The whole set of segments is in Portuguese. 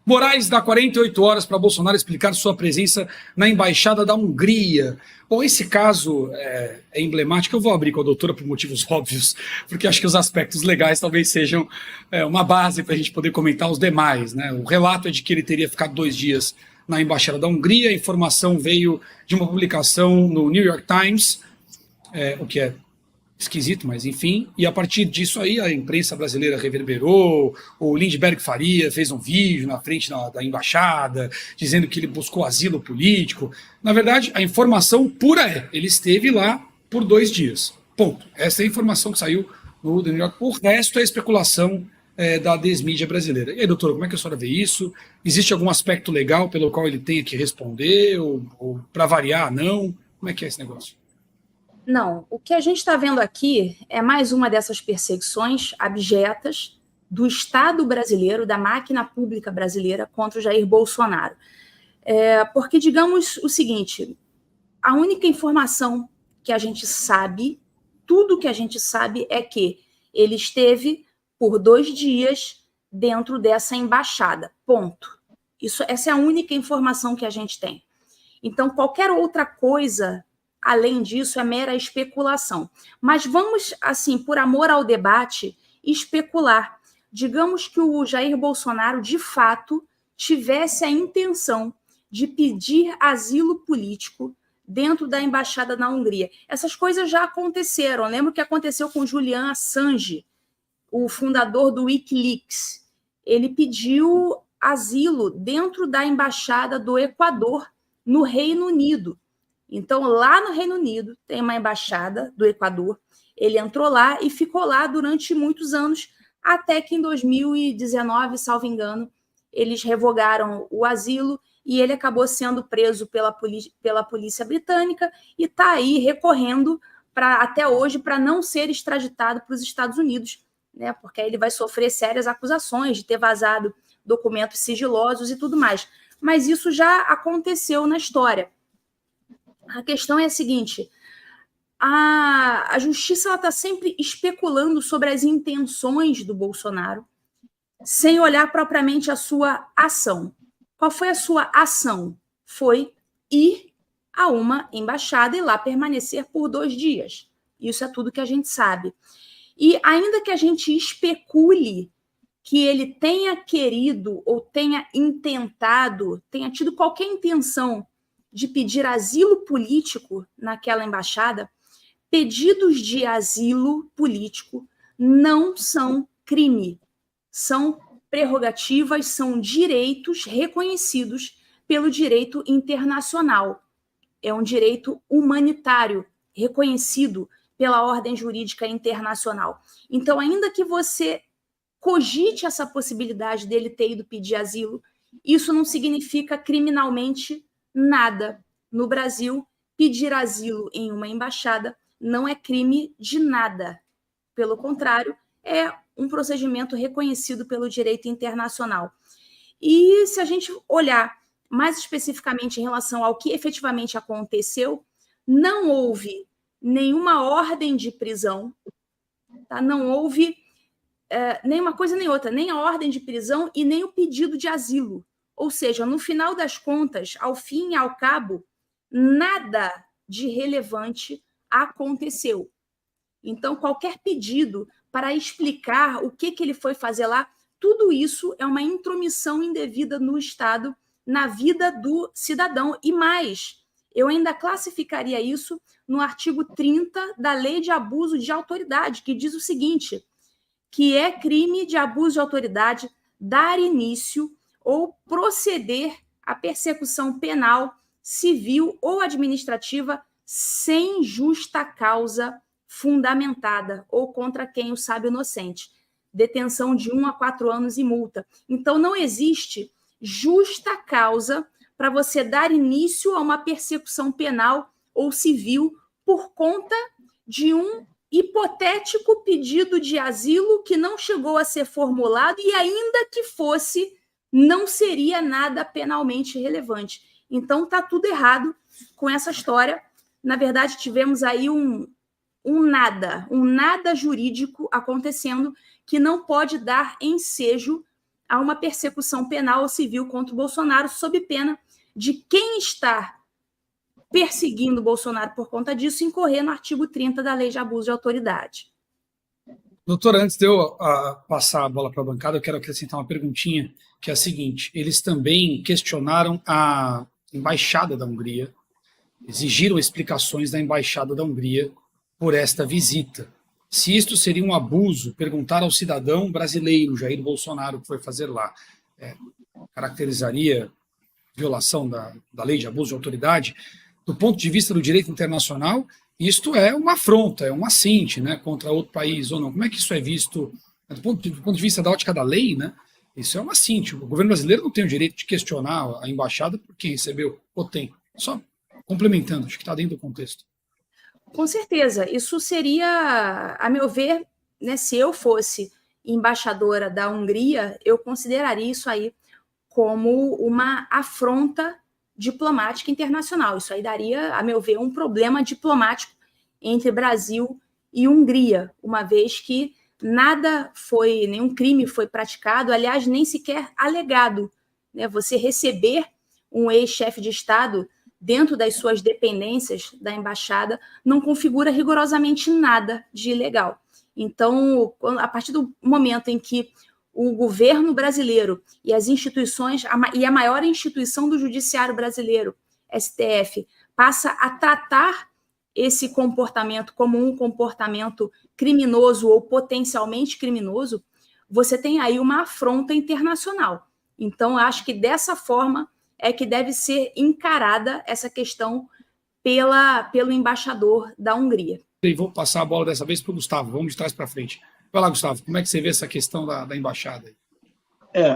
Moraes dá 48 horas para Bolsonaro explicar sua presença na Embaixada da Hungria. Bom, esse caso é emblemático. Eu vou abrir com a doutora por motivos óbvios, porque acho que os aspectos legais talvez sejam uma base para a gente poder comentar os demais, né? O relato é de que ele teria ficado 2 dias na Embaixada da Hungria. A informação veio de uma publicação no New York Times, o que é esquisito, mas enfim, e a partir disso aí a imprensa brasileira reverberou, o Lindbergh Faria fez um vídeo na frente da embaixada, dizendo que ele buscou asilo político. Na verdade, a informação pura ele esteve lá por 2 dias, ponto. Essa é a informação que saiu no New York. O resto é especulação da desmídia brasileira. E aí, doutora, como é que a senhora vê isso? Existe algum aspecto legal pelo qual ele tenha que responder, ou para variar, não? Como é que é esse negócio? Não, o que a gente está vendo aqui é mais uma dessas perseguições abjetas do Estado brasileiro, da máquina pública brasileira contra o Jair Bolsonaro. Porque, digamos o seguinte, a única informação que a gente sabe, tudo que a gente sabe é que ele esteve por 2 dias dentro dessa embaixada, ponto. Essa é a única informação que a gente tem. Então, qualquer outra coisa além disso, é mera especulação. Mas vamos, assim, por amor ao debate, especular. Digamos que o Jair Bolsonaro, de fato, tivesse a intenção de pedir asilo político dentro da embaixada na Hungria. Essas coisas já aconteceram. Lembra o que aconteceu com Julian Assange, o fundador do Wikileaks. Ele pediu asilo dentro da embaixada do Equador, no Reino Unido. Então, lá no Reino Unido, tem uma embaixada do Equador. Ele entrou lá e ficou lá durante muitos anos, até que em 2019, salvo engano, eles revogaram o asilo e ele acabou sendo preso pela polícia britânica e está aí recorrendo até hoje para não ser extraditado para os Estados Unidos, né? Porque aí ele vai sofrer sérias acusações de ter vazado documentos sigilosos e tudo mais. Mas isso já aconteceu na história. A questão é a seguinte: a justiça está sempre especulando sobre as intenções do Bolsonaro, sem olhar propriamente a sua ação. Qual foi a sua ação? Foi ir a uma embaixada e lá permanecer por 2 dias. Isso é tudo que a gente sabe. E ainda que a gente especule que ele tenha querido ou tenha intentado, tenha tido qualquer intenção de pedir asilo político naquela embaixada, pedidos de asilo político não são crime, são prerrogativas, são direitos reconhecidos pelo direito internacional. É um direito humanitário reconhecido pela ordem jurídica internacional. Então, ainda que você cogite essa possibilidade dele ter ido pedir asilo, isso não significa criminalmente nada. No Brasil, pedir asilo em uma embaixada não é crime de nada. Pelo contrário, é um procedimento reconhecido pelo direito internacional. E se a gente olhar mais especificamente em relação ao que efetivamente aconteceu, não houve nenhuma ordem de prisão, tá? Não houve nem uma coisa nem outra, nem a ordem de prisão e nem o pedido de asilo. Ou seja, no final das contas, ao fim e ao cabo, nada de relevante aconteceu. Então, qualquer pedido para explicar o que ele foi fazer lá, tudo isso é uma intromissão indevida no Estado, na vida do cidadão. E mais, eu ainda classificaria isso no artigo 30 da Lei de Abuso de Autoridade, que diz o seguinte: que é crime de abuso de autoridade dar início ou proceder à persecução penal, civil ou administrativa sem justa causa fundamentada ou contra quem o sabe inocente. Detenção de 1 a 4 anos e multa. Então, não existe justa causa para você dar início a uma persecução penal ou civil por conta de um hipotético pedido de asilo que não chegou a ser formulado e, ainda que fosse, não seria nada penalmente relevante. Então, está tudo errado com essa história. Na verdade, tivemos aí um nada jurídico acontecendo que não pode dar ensejo a uma persecução penal ou civil contra o Bolsonaro, sob pena de quem está perseguindo o Bolsonaro por conta disso incorrer no artigo 30 da Lei de Abuso de Autoridade. Doutora, antes de eu passar a bola para a bancada, eu quero acrescentar uma perguntinha, que é a seguinte: eles também questionaram a Embaixada da Hungria, exigiram explicações da Embaixada da Hungria por esta visita. Se isto seria um abuso, perguntar ao cidadão brasileiro, Jair Bolsonaro, que foi fazer lá, caracterizaria violação da Lei de Abuso de Autoridade? Do ponto de vista do direito internacional, isto é uma afronta, é um assinte, né, contra outro país ou não. Como é que isso é visto do ponto de vista da ótica da lei, né? Isso é um assinte. O governo brasileiro não tem o direito de questionar a embaixada por quem recebeu, ou tem. Só complementando, acho que está dentro do contexto. Com certeza, isso seria, a meu ver, né, se eu fosse embaixadora da Hungria, eu consideraria isso aí como uma afronta diplomática internacional. Isso aí daria, a meu ver, um problema diplomático entre Brasil e Hungria, uma vez que nenhum crime foi praticado, aliás, nem sequer alegado, né? Você receber um ex-chefe de Estado dentro das suas dependências da embaixada não configura rigorosamente nada de ilegal. Então, a partir do momento em que o governo brasileiro e as instituições, e a maior instituição do judiciário brasileiro, STF, passa a tratar esse comportamento como um comportamento criminoso ou potencialmente criminoso, você tem aí uma afronta internacional. Então, acho que dessa forma é que deve ser encarada essa questão pelo embaixador da Hungria. E vou passar a bola dessa vez para o Gustavo, vamos de trás para frente. Vai lá, Gustavo, como é que você vê essa questão da embaixada?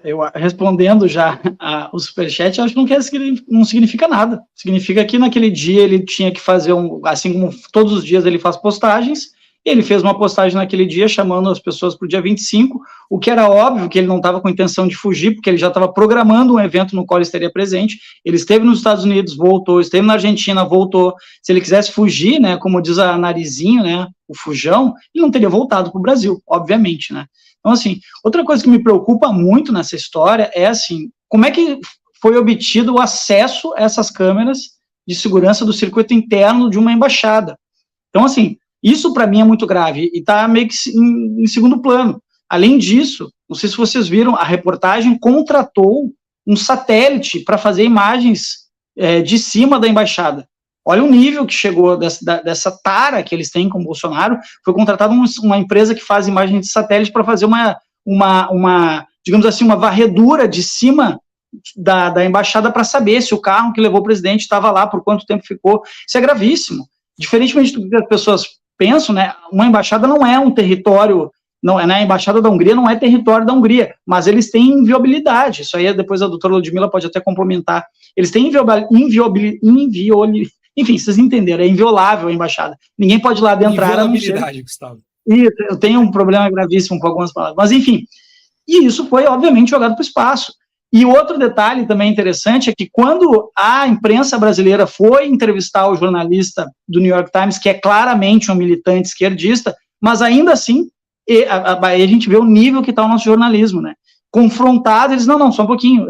Eu respondendo já o superchat, eu acho que não significa nada. Significa que naquele dia ele tinha que fazer, assim como todos os dias ele faz postagens, ele fez uma postagem naquele dia chamando as pessoas para o dia 25, o que era óbvio que ele não estava com intenção de fugir, porque ele já estava programando um evento no qual ele estaria presente. Ele esteve nos Estados Unidos, voltou, esteve na Argentina, voltou. Se ele quisesse fugir, né, como diz a Narizinho, né, o fujão, ele não teria voltado para o Brasil, obviamente, né. Então, assim, outra coisa que me preocupa muito nessa história é, assim, como é que foi obtido o acesso a essas câmeras de segurança do circuito interno de uma embaixada. Então, assim, isso para mim é muito grave e está meio que em segundo plano. Além disso, não sei se vocês viram, a reportagem contratou um satélite para fazer imagens de cima da embaixada. Olha o nível que chegou dessa tara que eles têm com o Bolsonaro. Foi contratada uma empresa que faz imagens de satélite para fazer digamos assim, uma varredura de cima da embaixada para saber se o carro que levou o presidente estava lá, por quanto tempo ficou. Isso é gravíssimo. Diferentemente do que as pessoas pensam, né, uma embaixada não é um território, não, né, a embaixada da Hungria não é território da Hungria, mas eles têm inviolabilidade. Isso aí depois a doutora Ludmila pode até complementar. Eles têm enfim, vocês entenderam, é inviolável a embaixada. Ninguém pode ir lá adentrar. Inviolabilidade, Gustavo. Isso, eu tenho um problema gravíssimo com algumas palavras. Mas, enfim, e isso foi, obviamente, jogado para o espaço. E outro detalhe também interessante é que quando a imprensa brasileira foi entrevistar o jornalista do New York Times, que é claramente um militante esquerdista, mas ainda assim, a gente vê o nível que está o nosso jornalismo, né? Confrontado, eles, não, só um pouquinho.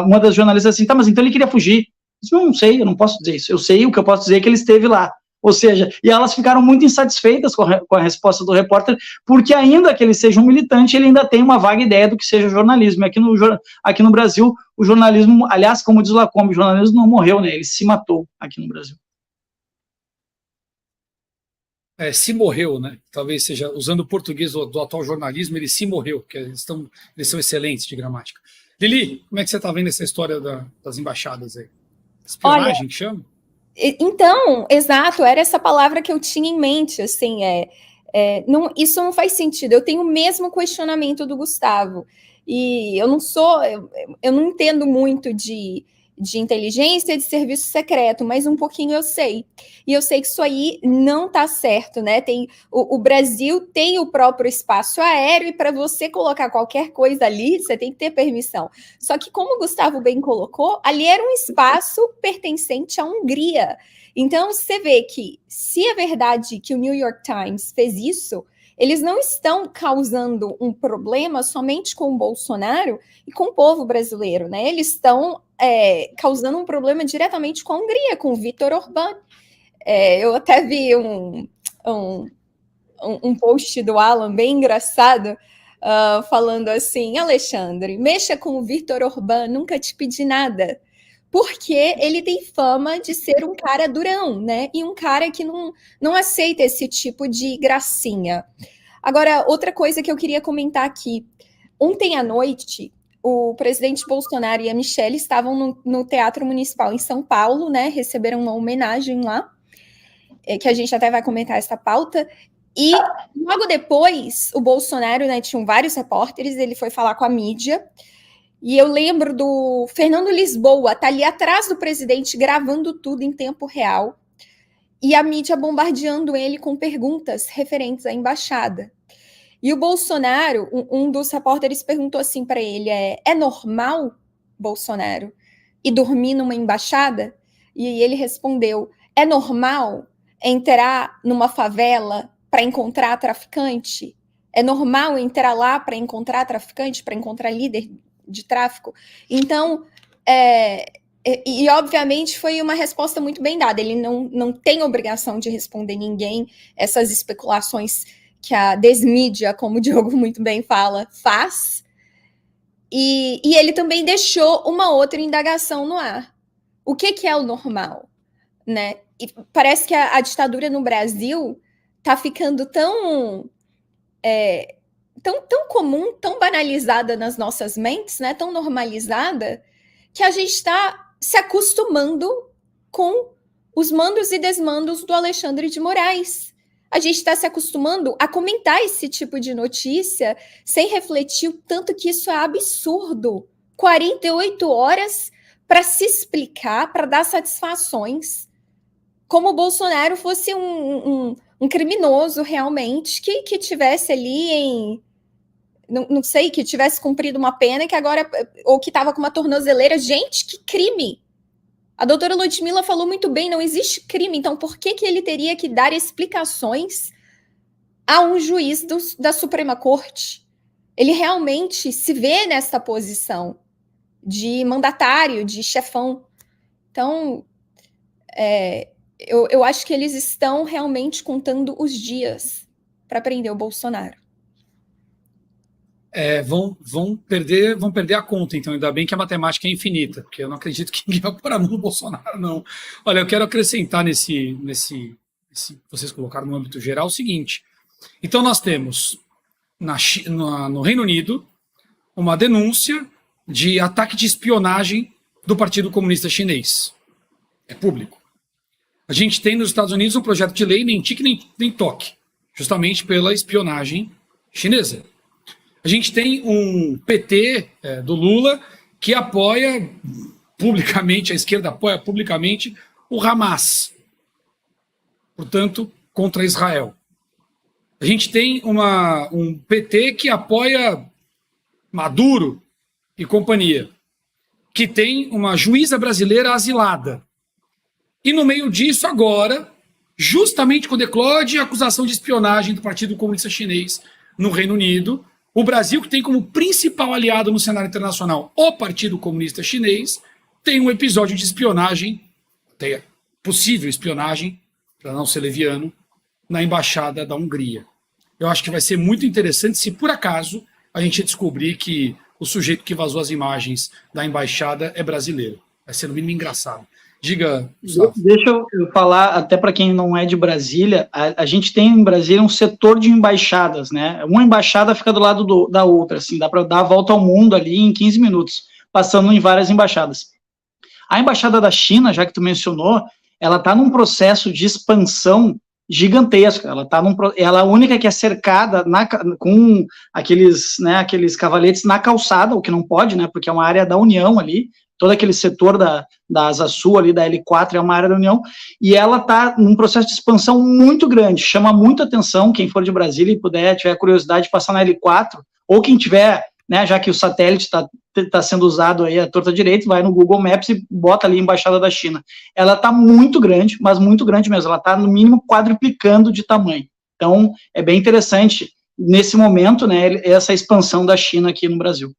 Uma das jornalistas assim, tá, mas então ele queria fugir. Eu não sei, eu não posso dizer isso. Eu sei, o que eu posso dizer é que ele esteve lá. Ou seja, e elas ficaram muito insatisfeitas com a resposta do repórter, porque ainda que ele seja um militante, ele ainda tem uma vaga ideia do que seja jornalismo. Aqui no Brasil, o jornalismo, aliás, como diz o Lacombe, o jornalismo não morreu, né? Ele se matou aqui no Brasil. Se morreu, né? Talvez seja, usando o português do atual jornalismo, ele se morreu, porque eles são excelentes de gramática. Lili, como é que você está vendo essa história das embaixadas aí? Espionagem, que chama? Então, exato, era essa palavra que eu tinha em mente, assim, isso não faz sentido. Eu tenho o mesmo questionamento do Gustavo, e eu não entendo muito de inteligência, de serviço secreto, mas um pouquinho eu sei. E eu sei que isso aí não está certo, né? O Brasil tem o próprio espaço aéreo, e para você colocar qualquer coisa ali, você tem que ter permissão. Só que, como o Gustavo bem colocou, ali era um espaço pertencente à Hungria. Então, você vê que, se é verdade que o New York Times fez isso, eles não estão causando um problema somente com o Bolsonaro e com o povo brasileiro, né? Eles estão causando um problema diretamente com a Hungria, com o Viktor Orbán. Eu até vi um post do Alan bem engraçado, falando assim: Alexandre, mexa com o Viktor Orbán, nunca te pedi nada. Porque ele tem fama de ser um cara durão, né? E um cara que não aceita esse tipo de gracinha. Agora, outra coisa que eu queria comentar aqui. Ontem à noite, o presidente Bolsonaro e a Michelle estavam no Teatro Municipal em São Paulo, né? Receberam uma homenagem lá, que a gente até vai comentar essa pauta. E logo depois, o Bolsonaro, né, tinham vários repórteres, ele foi falar com a mídia. E eu lembro do Fernando Lisboa, tá ali atrás do presidente, gravando tudo em tempo real, e a mídia bombardeando ele com perguntas referentes à embaixada. E o Bolsonaro, um dos repórteres perguntou assim para ele, é normal, Bolsonaro, ir dormir numa embaixada? E ele respondeu, é normal entrar numa favela para encontrar traficante? É normal entrar lá para encontrar traficante, para encontrar líder de tráfico? Então, obviamente foi uma resposta muito bem dada, ele não tem obrigação de responder ninguém, essas especulações que a desmídia, como o Diogo muito bem fala, faz, e ele também deixou uma outra indagação no ar. O que é o normal? Né? E parece que a ditadura no Brasil está ficando tão comum, tão banalizada nas nossas mentes, né? Tão normalizada, que a gente está se acostumando com os mandos e desmandos do Alexandre de Moraes. A gente está se acostumando a comentar esse tipo de notícia sem refletir o tanto que isso é absurdo. 48 horas para se explicar, para dar satisfações, como o Bolsonaro fosse um criminoso realmente, que tivesse ali não sei, que tivesse cumprido uma pena, que agora, ou que estava com uma tornozeleira. Gente, que crime! A doutora Ludmilla falou muito bem, não existe crime, então por que ele teria que dar explicações a um juiz da Suprema Corte? Ele realmente se vê nessa posição de mandatário, de chefão. Então, eu acho que eles estão realmente contando os dias para prender o Bolsonaro. Vão perder a conta, então. Ainda bem que a matemática é infinita, porque eu não acredito que ninguém vai pôr a mão no Bolsonaro, não. Olha, eu quero acrescentar nesse vocês colocaram no âmbito geral o seguinte. Então nós temos no Reino Unido uma denúncia de ataque de espionagem do Partido Comunista Chinês. É público. A gente tem nos Estados Unidos um projeto de lei, nem tique nem toque, justamente pela espionagem chinesa. A gente tem um PT do Lula que apoia publicamente, a esquerda apoia publicamente o Hamas, portanto, contra Israel. A gente tem um PT que apoia Maduro e companhia, que tem uma juíza brasileira asilada. E no meio disso, agora, justamente quando eclode a acusação de espionagem do Partido Comunista Chinês no Reino Unido, o Brasil, que tem como principal aliado no cenário internacional o Partido Comunista Chinês, tem um episódio de espionagem, tem possível espionagem, para não ser leviano, na Embaixada da Hungria. Eu acho que vai ser muito interessante se, por acaso, a gente descobrir que o sujeito que vazou as imagens da Embaixada é brasileiro. Vai ser, no mínimo, engraçado. Diga, Gustavo. Deixa eu falar, até para quem não é de Brasília, a gente tem em Brasília um setor de embaixadas, né? Uma embaixada fica do lado da outra, assim, dá para dar a volta ao mundo ali em 15 minutos, passando em várias embaixadas. A Embaixada da China, já que tu mencionou, ela está num processo de expansão gigantesca. Ela é a única que é cercada com aqueles cavaletes na calçada, o que não pode, né? Porque é uma área da União ali. Todo aquele setor da Asa Sul ali, da L4, é uma área da União, e ela está num processo de expansão muito grande, chama muita atenção, quem for de Brasília e tiver curiosidade de passar na L4, ou quem tiver, né, já que o satélite está sendo usado aí à torta direita, vai no Google Maps e bota ali Embaixada da China. Ela está muito grande, mas muito grande mesmo, ela está no mínimo quadruplicando de tamanho. Então, é bem interessante, nesse momento, né, essa expansão da China aqui no Brasil.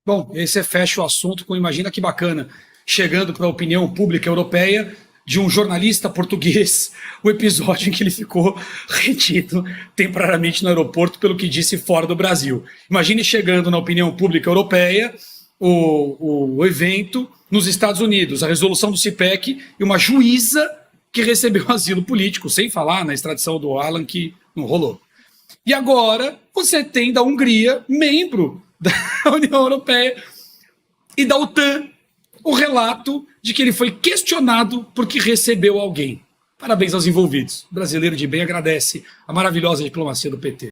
Bom, e aí você fecha o assunto com, imagina que bacana, chegando para a opinião pública europeia, de um jornalista português, o episódio em que ele ficou retido temporariamente no aeroporto pelo que disse fora do Brasil. Imagine chegando na opinião pública europeia o evento nos Estados Unidos, a resolução do CIPEC e uma juíza que recebeu asilo político, sem falar na extradição do Alan, que não rolou. E agora você tem da Hungria, membro da União Europeia e da OTAN, o relato de que ele foi questionado porque recebeu alguém. Parabéns aos envolvidos. O brasileiro de bem agradece a maravilhosa diplomacia do PT.